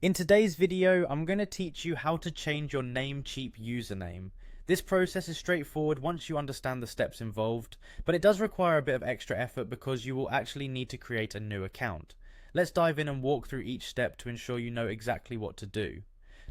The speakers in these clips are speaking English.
In today's video, I'm going to teach you how to change your Namecheap username. This process is straightforward once you understand the steps involved, but it does require a bit of extra effort because you will actually need to create a new account. Let's dive in and walk through each step to ensure you know exactly what to do.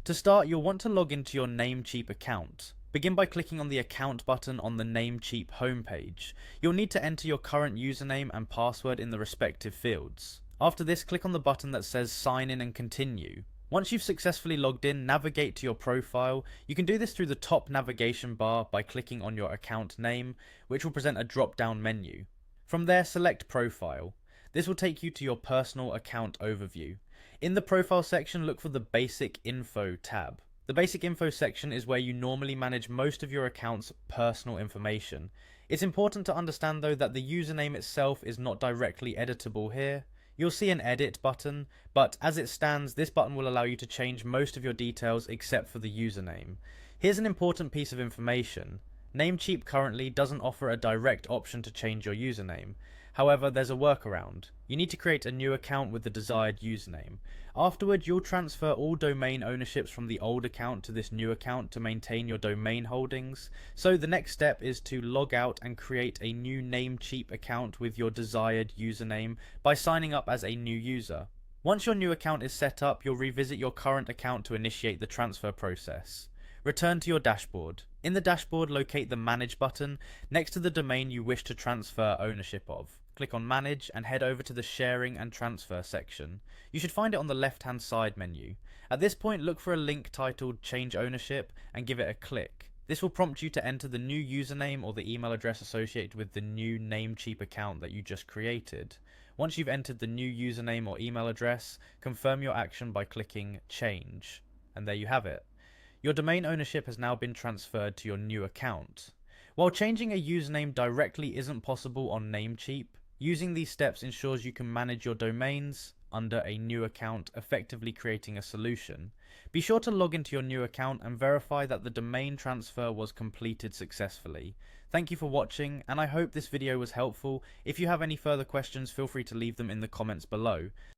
To start, you'll want to log into your Namecheap account. Begin by clicking on the account button on the Namecheap homepage. You'll need to enter your current username and password in the respective fields. After this, click on the button that says sign in and continue. Once you've successfully logged in, navigate to your profile. You can do this through the top navigation bar by clicking on your account name, which will present a drop-down menu. From there, select Profile. This will take you to your personal account overview. In the profile section, look for the Basic Info tab. The Basic Info section is where you normally manage most of your account's personal information. It's important to understand though that the username itself is not directly editable here. You'll see an edit button, but as it stands, this button will allow you to change most of your details except for the username. Here's an important piece of information. Namecheap currently doesn't offer a direct option to change your username. However, there's a workaround. You need to create a new account with the desired username. Afterward, you'll transfer all domain ownerships from the old account to this new account to maintain your domain holdings. So the next step is to log out and create a new Namecheap account with your desired username by signing up as a new user. Once your new account is set up, you'll revisit your current account to initiate the transfer process. Return to your dashboard. In the dashboard, locate the Manage button next to the domain you wish to transfer ownership of. Click on Manage and head over to the Sharing and Transfer section. You should find it on the left-hand side menu. At this point, look for a link titled Change Ownership and give it a click. This will prompt you to enter the new username or the email address associated with the new Namecheap account that you just created. Once you've entered the new username or email address, confirm your action by clicking Change. And there you have it. Your domain ownership has now been transferred to your new account. While changing a username directly isn't possible on Namecheap, using these steps ensures you can manage your domains under a new account, effectively creating a solution. Be sure to log into your new account and verify that the domain transfer was completed successfully. Thank you for watching, and I hope this video was helpful. If you have any further questions, feel free to leave them in the comments below.